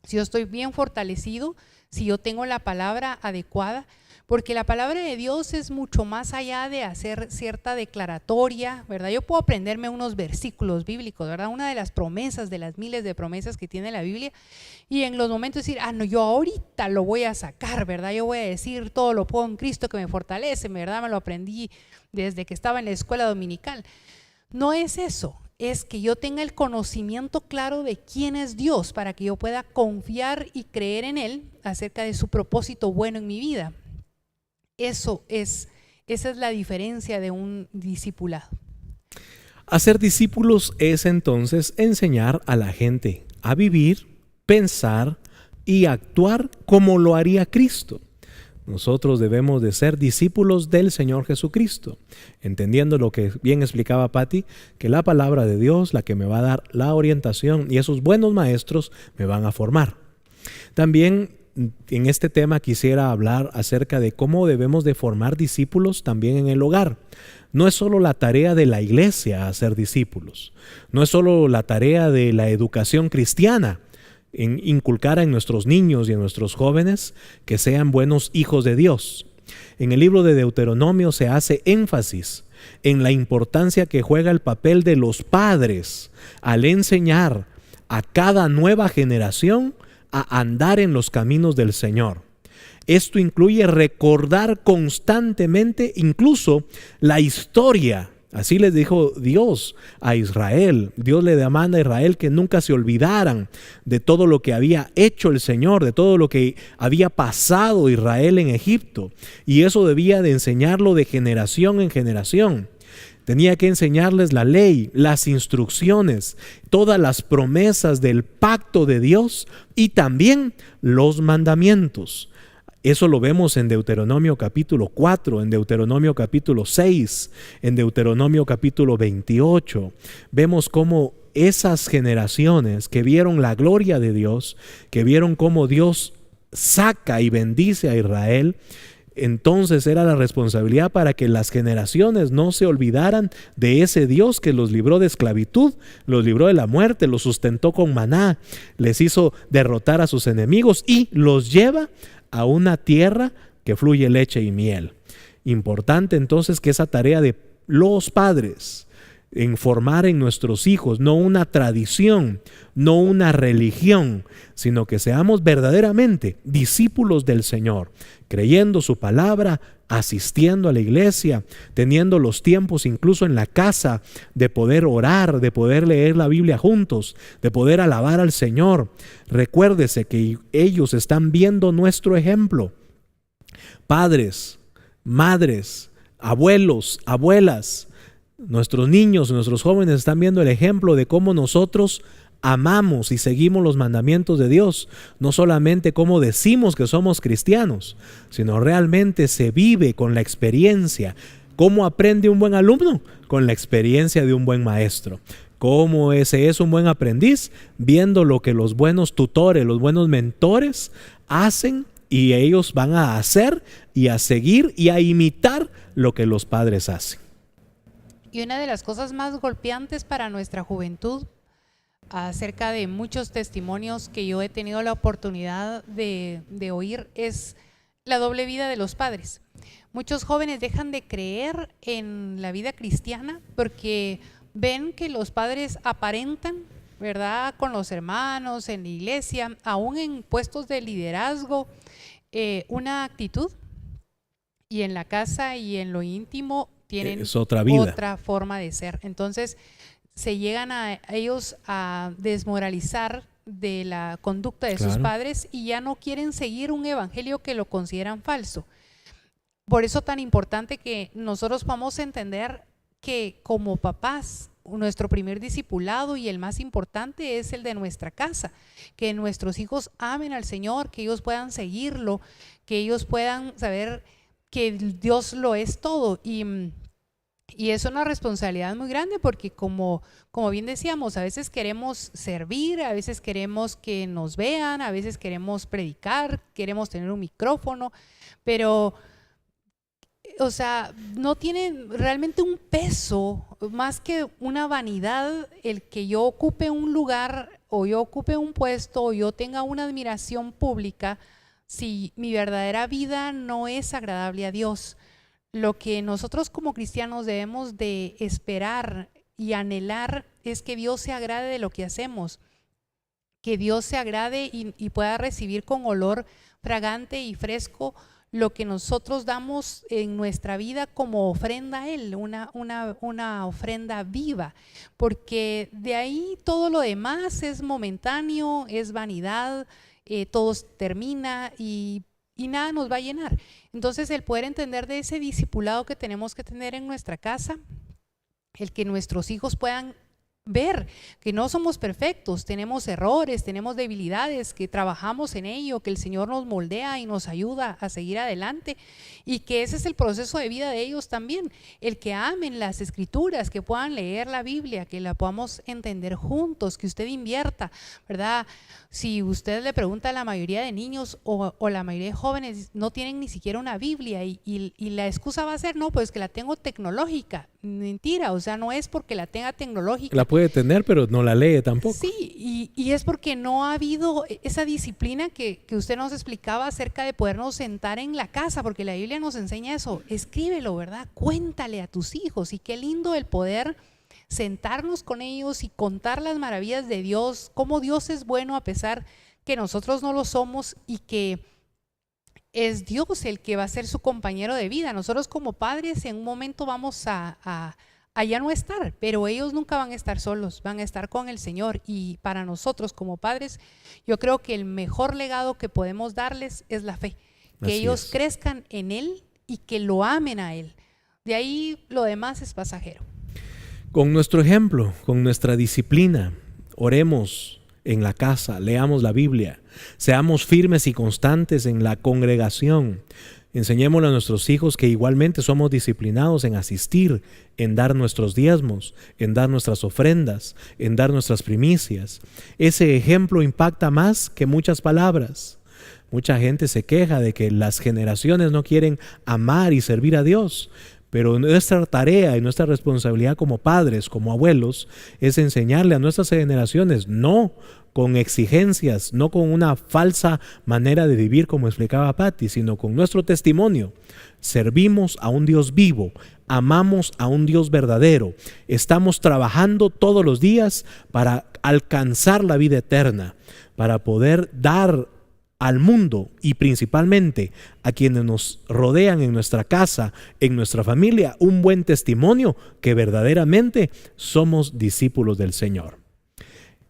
Si yo estoy bien fortalecido, si yo tengo la palabra adecuada, porque la palabra de Dios es mucho más allá de hacer cierta declaratoria, ¿verdad? Yo puedo aprenderme unos versículos bíblicos, ¿verdad? Una de las promesas, de las miles de promesas que tiene la Biblia, y en los momentos decir, no, yo ahorita lo voy a sacar, ¿verdad? Yo voy a decir, todo lo puedo en Cristo que me fortalece, ¿verdad? Me lo aprendí desde que estaba en la escuela dominical. No es eso. Es que yo tenga el conocimiento claro de quién es Dios, para que yo pueda confiar y creer en Él acerca de su propósito bueno en mi vida. Esa es la diferencia de un discipulado. Hacer discípulos es entonces enseñar a la gente a vivir, pensar y actuar como lo haría Cristo. Nosotros debemos de ser discípulos del Señor Jesucristo, entendiendo lo que bien explicaba Patti, que la palabra de Dios, la que me va a dar la orientación, y esos buenos maestros me van a formar. También en este tema quisiera hablar acerca de cómo debemos de formar discípulos también en el hogar. No es solo la tarea de la iglesia hacer discípulos, no es solo la tarea de la educación cristiana, en inculcar en nuestros niños y en nuestros jóvenes que sean buenos hijos de Dios. En el libro de Deuteronomio se hace énfasis en la importancia que juega el papel de los padres al enseñar a cada nueva generación a andar en los caminos del Señor. Esto incluye recordar constantemente incluso la historia. Así les dijo Dios a Israel. Dios le demanda a Israel que nunca se olvidaran de todo lo que había hecho el Señor, de todo lo que había pasado Israel en Egipto. Y eso debía de enseñarlo de generación en generación. Tenía que enseñarles la ley, las instrucciones, todas las promesas del pacto de Dios y también los mandamientos. Eso lo vemos en Deuteronomio capítulo 4, en Deuteronomio capítulo 6, en Deuteronomio capítulo 28. Vemos cómo esas generaciones que vieron la gloria de Dios, que vieron cómo Dios saca y bendice a Israel, entonces era la responsabilidad para que las generaciones no se olvidaran de ese Dios que los libró de esclavitud, los libró de la muerte, los sustentó con maná, les hizo derrotar a sus enemigos y los lleva a una tierra que fluye leche y miel. Importante entonces que esa tarea de los padres en formar en nuestros hijos no una tradición, no una religión, sino que seamos verdaderamente discípulos del Señor, creyendo su palabra, asistiendo a la iglesia, teniendo los tiempos incluso en la casa de poder orar, de poder leer la Biblia juntos, de poder alabar al Señor. Recuérdese que ellos están viendo nuestro ejemplo. Padres, madres, abuelos, abuelas, nuestros niños, nuestros jóvenes están viendo el ejemplo de cómo nosotros amamos y seguimos los mandamientos de Dios, no solamente cómo decimos que somos cristianos, sino realmente se vive con la experiencia. ¿Cómo aprende un buen alumno? Con la experiencia de un buen maestro. ¿Cómo ese es un buen aprendiz? Viendo lo que los buenos tutores, los buenos mentores hacen, y ellos van a hacer y a seguir y a imitar lo que los padres hacen. Y una de las cosas más golpeantes para nuestra juventud, acerca de muchos testimonios que yo he tenido la oportunidad de oír, es la doble vida de los padres. Muchos jóvenes dejan de creer en la vida cristiana porque ven que los padres aparentan, ¿verdad? Con los hermanos, en la iglesia, aún en puestos de liderazgo, una actitud, y en la casa y en lo íntimo tienen Es otra vida. otra forma de ser. Entonces se llegan a ellos a desmoralizar de la conducta de sus Claro. padres y ya no quieren seguir un evangelio que lo consideran falso. Por eso tan importante que nosotros vamos a entender que como papás, nuestro primer discipulado y el más importante es el de nuestra casa, que nuestros hijos amen al Señor, que ellos puedan seguirlo, que ellos puedan saber que Dios lo es todo. Y es una responsabilidad muy grande porque como bien decíamos, a veces queremos servir, a veces queremos que nos vean, a veces queremos predicar, queremos tener un micrófono, pero o sea, no tiene realmente un peso más que una vanidad el que yo ocupe un lugar o yo ocupe un puesto o yo tenga una admiración pública si mi verdadera vida no es agradable a Dios. Lo que nosotros como cristianos debemos de esperar y anhelar es que Dios se agrade de lo que hacemos, que Dios se agrade y pueda recibir con olor fragante y fresco lo que nosotros damos en nuestra vida como ofrenda a Él, una ofrenda viva, porque de ahí todo lo demás es momentáneo, es vanidad, todo termina y nada nos va a llenar. Entonces el poder entender de ese discipulado que tenemos que tener en nuestra casa, el que nuestros hijos puedan ver que no somos perfectos, tenemos errores, tenemos debilidades, que trabajamos en ello, que el Señor nos moldea y nos ayuda a seguir adelante y que ese es el proceso de vida de ellos también, el que amen las escrituras, que puedan leer la Biblia, que la podamos entender juntos, que usted invierta, ¿verdad? Si usted le pregunta a la mayoría de niños o la mayoría de jóvenes, no tienen ni siquiera una Biblia y la excusa va a ser, no, pues que la tengo tecnológica. Mentira, o sea, no es porque la tenga tecnológica. La puede tener, pero no la lee tampoco. Sí, y es porque no ha habido esa disciplina que usted nos explicaba acerca de podernos sentar en la casa, porque la Biblia nos enseña eso. Escríbelo, ¿verdad? Cuéntale a tus hijos, y qué lindo el poder sentarnos con ellos y contar las maravillas de Dios, cómo Dios es bueno a pesar que nosotros no lo somos y que es Dios el que va a ser su compañero de vida. Nosotros como padres en un momento vamos a ya no estar, pero ellos nunca van a estar solos, van a estar con el Señor. Y para nosotros como padres, yo creo que el mejor legado que podemos darles es la fe, que Así ellos es. crezcan en Él y que lo amen a Él. De ahí lo demás es pasajero. Con nuestro ejemplo, con nuestra disciplina, oremos en la casa, leamos la Biblia, seamos firmes y constantes en la congregación. Enseñémosle a nuestros hijos que igualmente somos disciplinados en asistir, en dar nuestros diezmos, en dar nuestras ofrendas, en dar nuestras primicias. Ese ejemplo impacta más que muchas palabras. Mucha gente se queja de que las generaciones no quieren amar y servir a Dios. Pero nuestra tarea y nuestra responsabilidad como padres, como abuelos, es enseñarle a nuestras generaciones, no con exigencias, no con una falsa manera de vivir como explicaba Patti, sino con nuestro testimonio. Servimos a un Dios vivo, amamos a un Dios verdadero, estamos trabajando todos los días para alcanzar la vida eterna, para poder dar al mundo y principalmente a quienes nos rodean en nuestra casa, en nuestra familia, un buen testimonio que verdaderamente somos discípulos del Señor.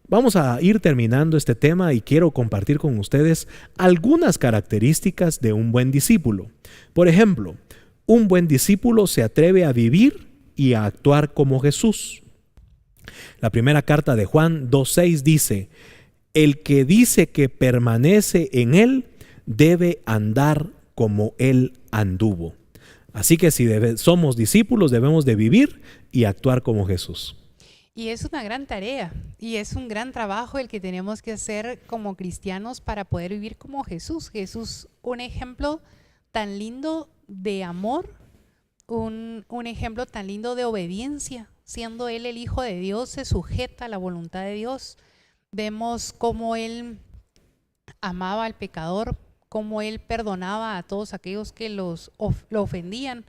Vamos a ir terminando este tema y quiero compartir con ustedes algunas características de un buen discípulo. Por ejemplo, un buen discípulo se atreve a vivir y a actuar como Jesús. La primera carta de Juan 2:6 dice: el que dice que permanece en Él debe andar como Él anduvo. Así que si somos discípulos, debemos de vivir y actuar como Jesús. Y es una gran tarea y es un gran trabajo el que tenemos que hacer como cristianos para poder vivir como Jesús. Jesús, un ejemplo tan lindo de amor, un ejemplo tan lindo de obediencia. Siendo Él el Hijo de Dios, se sujeta a la voluntad de Dios. Vemos cómo Él amaba al pecador, cómo Él perdonaba a todos aquellos que lo ofendían.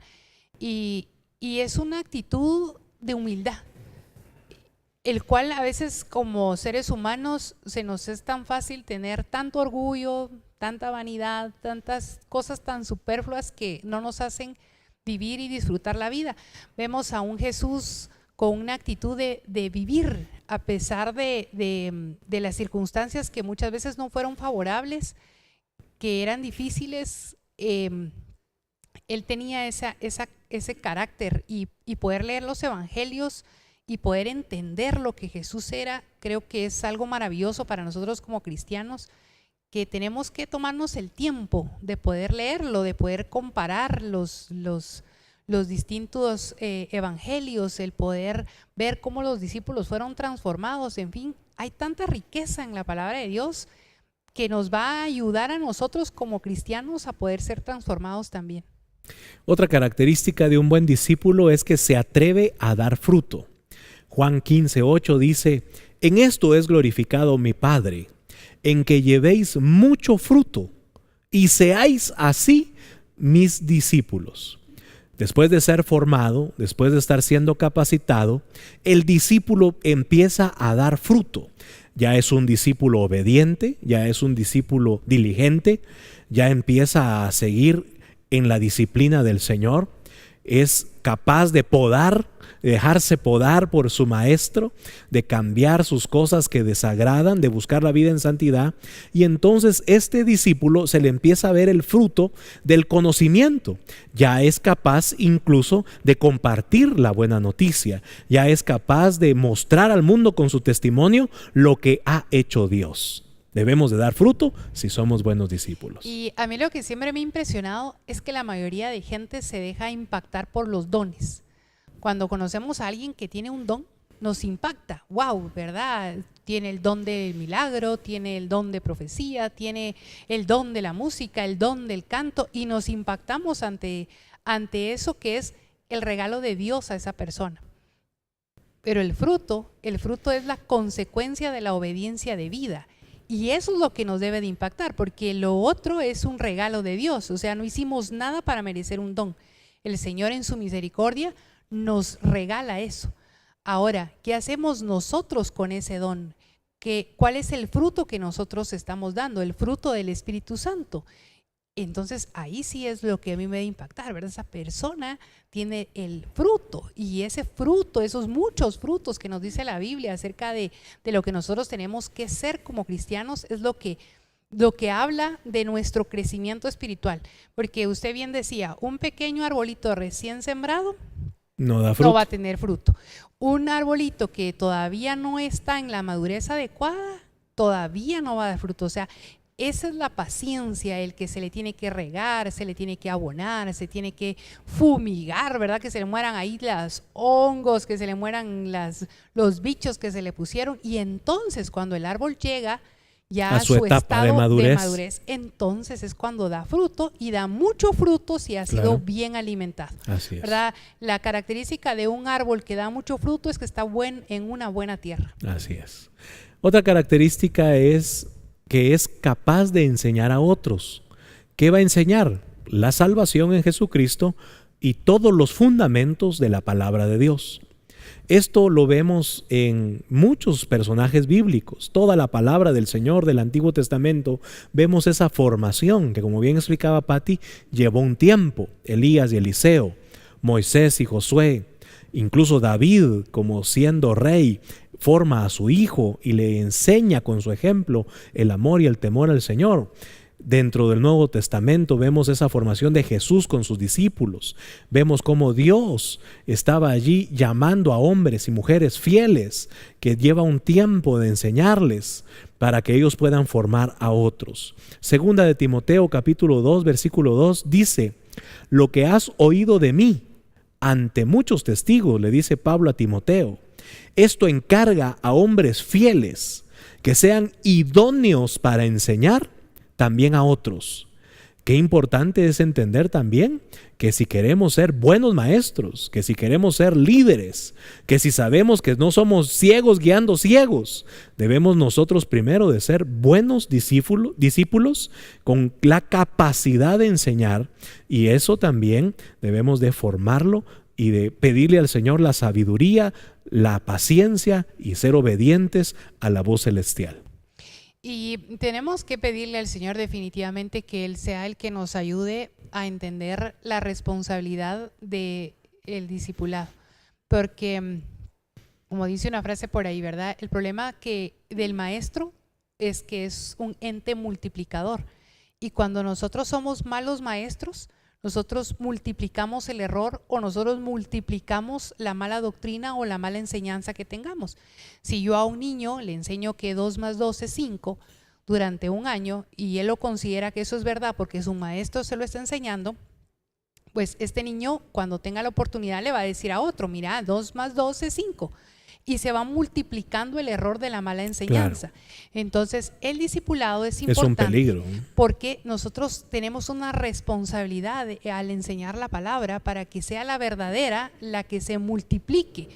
Y es una actitud de humildad. el cual a veces como seres humanos se nos es tan fácil tener tanto orgullo, tanta vanidad, tantas cosas tan superfluas que no nos hacen vivir y disfrutar la vida. Vemos a un Jesús con una actitud de vivir a pesar de las circunstancias que muchas veces no fueron favorables, que eran difíciles. Él tenía ese carácter y poder leer los evangelios y poder entender lo que Jesús era, creo que es algo maravilloso para nosotros como cristianos, que tenemos que tomarnos el tiempo de poder leerlo, de poder comparar los distintos evangelios, el poder ver cómo los discípulos fueron transformados. En fin, hay tanta riqueza en la palabra de Dios que nos va a ayudar a nosotros como cristianos a poder ser transformados también. Otra característica de un buen discípulo es que se atreve a dar fruto. Juan 15:8 dice: en esto es glorificado mi Padre, en que llevéis mucho fruto y seáis así mis discípulos. Después de ser formado, después de estar siendo capacitado, el discípulo empieza a dar fruto. Ya es un discípulo obediente, ya es un discípulo diligente, ya empieza a seguir en la disciplina del Señor, es capaz de dejarse podar por su maestro, de cambiar sus cosas que desagradan, de buscar la vida en santidad, y entonces este discípulo se le empieza a ver el fruto del conocimiento. Ya es capaz incluso de compartir la buena noticia, ya es capaz de mostrar al mundo con su testimonio lo que ha hecho Dios. Debemos de dar fruto si somos buenos discípulos. Y a mí lo que siempre me ha impresionado es que la mayoría de gente se deja impactar por los dones. Cuando conocemos a alguien que tiene un don, nos impacta. ¡Wow! ¿Verdad? Tiene el don del milagro, tiene el don de profecía, tiene el don de la música, el don del canto, y nos impactamos ante eso que es el regalo de Dios a esa persona. Pero el fruto es la consecuencia de la obediencia de vida. Y eso es lo que nos debe de impactar, porque lo otro es un regalo de Dios. O sea, no hicimos nada para merecer un don. El Señor en su misericordia nos regala eso. Ahora, ¿qué hacemos nosotros con ese don? ¿Cuál es el fruto que nosotros estamos dando? El fruto del Espíritu Santo. Entonces ahí sí es lo que a mí me debe impactar, ¿verdad? Esa persona tiene el fruto, y ese fruto, esos muchos frutos que nos dice la Biblia acerca de lo que nosotros tenemos que ser como cristianos, es lo que habla de nuestro crecimiento espiritual. Porque usted bien decía, un pequeño arbolito recién sembrado no da fruto. No va a tener fruto. Un arbolito que todavía no está en la madurez adecuada, todavía no va a dar fruto. O sea, esa es la paciencia, el que se le tiene que regar, se le tiene que abonar, se tiene que fumigar, ¿verdad? Que se le mueran ahí los hongos, que se le mueran los bichos que se le pusieron. Y entonces cuando el árbol llega ya a su estado de madurez, entonces es cuando da fruto, y da mucho fruto si ha sido bien alimentado. Así es. ¿Verdad? La característica de un árbol que da mucho fruto es que está en una buena tierra. Así es. Otra característica es que es capaz de enseñar a otros. ¿Qué va a enseñar? La salvación en Jesucristo y todos los fundamentos de la palabra de Dios. Esto lo vemos en muchos personajes bíblicos. Toda la palabra del Señor del Antiguo Testamento, vemos esa formación que, como bien explicaba Patti, llevó un tiempo. Elías y Eliseo, Moisés y Josué, incluso David, como siendo rey, forma a su hijo y le enseña con su ejemplo el amor y el temor al Señor. Dentro del Nuevo Testamento vemos esa formación de Jesús con sus discípulos. Vemos cómo Dios estaba allí llamando a hombres y mujeres fieles, que lleva un tiempo de enseñarles para que ellos puedan formar a otros. Segunda de Timoteo capítulo 2 versículo 2 dice: lo que has oído de mí ante muchos testigos, le dice Pablo a Timoteo, esto encarga a hombres fieles que sean idóneos para enseñar también a otros. Qué importante es entender también que si queremos ser buenos maestros, que si queremos ser líderes, que si sabemos que no somos ciegos guiando ciegos, debemos nosotros primero de ser buenos discípulos con la capacidad de enseñar, y eso también debemos de formarlo y de pedirle al Señor la sabiduría, la paciencia y ser obedientes a la voz celestial. Y tenemos que pedirle al Señor definitivamente que Él sea el que nos ayude a entender la responsabilidad del discipulado. Porque, como dice una frase por ahí, ¿verdad? El problema del maestro es que es un ente multiplicador. Y cuando nosotros somos malos maestros, nosotros multiplicamos el error o nosotros multiplicamos la mala doctrina o la mala enseñanza que tengamos. Si yo a un niño le enseño que 2 más 2 es 5 durante un año y él lo considera que eso es verdad porque su maestro se lo está enseñando, pues este niño cuando tenga la oportunidad le va a decir a otro, mira, 2 más 2 es 5. Y se va multiplicando el error de la mala enseñanza. Claro. Entonces, el discipulado es importante. Es un peligro. Porque nosotros tenemos una responsabilidad al enseñar la palabra para que sea la verdadera la que se multiplique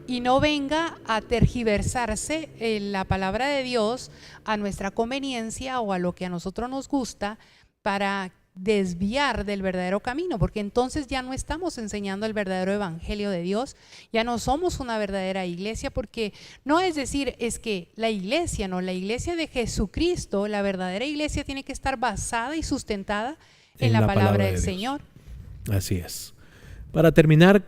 y no venga a tergiversarse la palabra de Dios a nuestra conveniencia o a lo que a nosotros nos gusta para desviar del verdadero camino, porque entonces ya no estamos enseñando el verdadero evangelio de Dios, ya no somos una verdadera iglesia, porque no es decir, es que la iglesia, no, la iglesia de Jesucristo, la verdadera iglesia tiene que estar basada y sustentada en la palabra del Señor. Así es. Para terminar,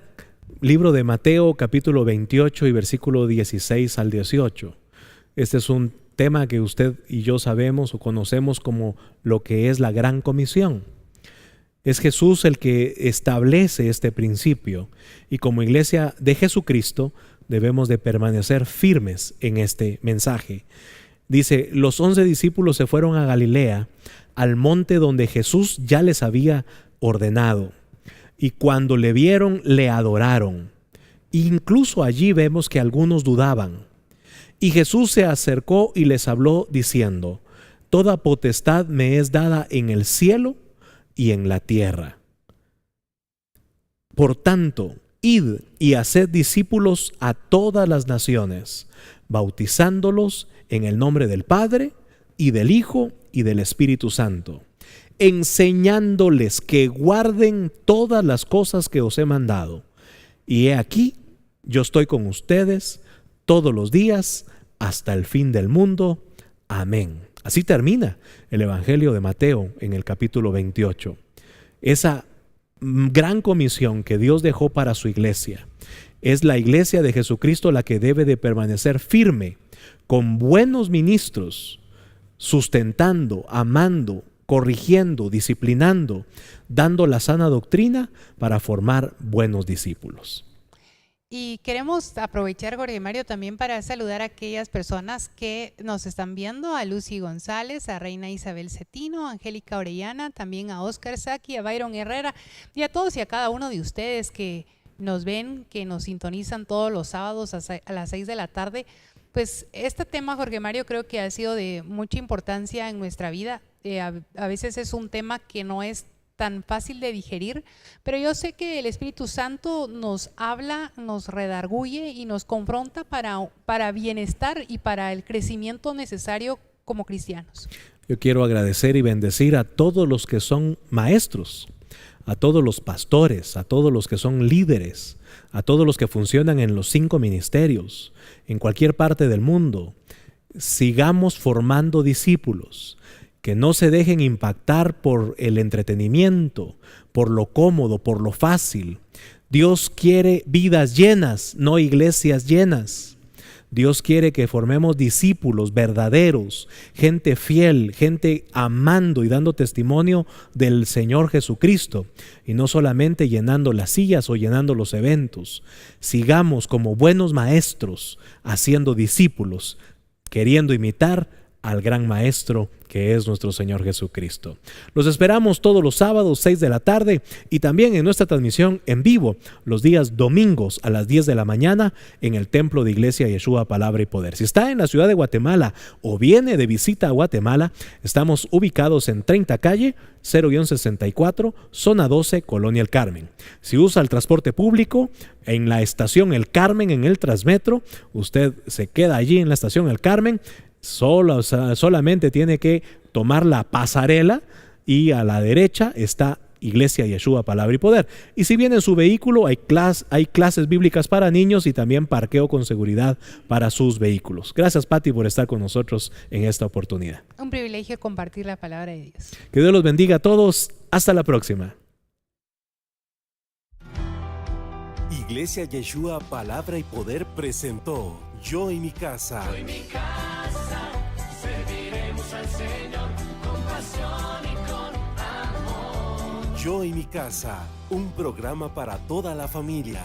libro de Mateo, capítulo 28 y versículo 16 al 18. Este es un tema que usted y yo sabemos o conocemos como lo que es la Gran Comisión. Es Jesús el que establece este principio y como iglesia de Jesucristo debemos de permanecer firmes en este mensaje. Dice, los 11 discípulos se fueron a Galilea, al monte donde Jesús ya les había ordenado. Y cuando le vieron, le adoraron. Incluso allí vemos que algunos dudaban. Y Jesús se acercó y les habló diciendo, toda potestad me es dada en el cielo y en la tierra. Por tanto, id y haced discípulos a todas las naciones, bautizándolos en el nombre del Padre y del Hijo y del Espíritu Santo, enseñándoles que guarden todas las cosas que os he mandado. Y he aquí, yo estoy con ustedes todos los días hasta el fin del mundo. Amén. Así termina el Evangelio de Mateo en el capítulo 28. Esa gran comisión que Dios dejó para su iglesia. Es la iglesia de Jesucristo la que debe de permanecer firme, con buenos ministros, sustentando, amando, corrigiendo, disciplinando, dando la sana doctrina para formar buenos discípulos. Y queremos aprovechar, Jorge Mario, también para saludar a aquellas personas que nos están viendo, a Lucy González, a Reina Isabel Cetino, a Angélica Orellana, también a Oscar Saki, a Byron Herrera y a todos y a cada uno de ustedes que nos ven, que nos sintonizan todos los sábados a las 6 de la tarde. Pues este tema, Jorge Mario, creo que ha sido de mucha importancia en nuestra vida. A veces es un tema que no es tan fácil de digerir, pero yo sé que el Espíritu Santo nos habla, nos redarguye y nos confronta para bienestar y para el crecimiento necesario como cristianos. Yo quiero agradecer y bendecir a todos los que son maestros, a todos los pastores, a todos los que son líderes, a todos los que funcionan en los 5 ministerios, en cualquier parte del mundo. Sigamos formando discípulos. Que no se dejen impactar por el entretenimiento, por lo cómodo, por lo fácil. Dios quiere vidas llenas, no iglesias llenas. Dios quiere que formemos discípulos verdaderos, gente fiel, gente amando y dando testimonio del Señor Jesucristo, y no solamente llenando las sillas o llenando los eventos. Sigamos como buenos maestros, haciendo discípulos, queriendo imitar al gran maestro que es nuestro Señor Jesucristo. Los esperamos todos los sábados 6 de la tarde y también en nuestra transmisión en vivo los días domingos a las 10 de la mañana en el Templo de Iglesia Yeshua Palabra y Poder. Si está en la ciudad de Guatemala o viene de visita a Guatemala, estamos ubicados en 30 calle 0-64, zona 12, Colonia El Carmen. Si usa el transporte público, en la estación El Carmen, en el Transmetro, usted se queda allí en la estación El Carmen. Solamente tiene que tomar la pasarela y a la derecha está Iglesia Yeshua, Palabra y Poder. Y si viene en su vehículo, hay clases bíblicas para niños y también parqueo con seguridad para sus vehículos. Gracias, Pati, por estar con nosotros en esta oportunidad. Un privilegio compartir la palabra de Dios. Que Dios los bendiga a todos. Hasta la próxima. Iglesia Yeshua, Palabra y Poder presentó Yo y mi casa. Yo y mi casa serviremos al Señor con pasión y con amor. Yo y mi casa, un programa para toda la familia.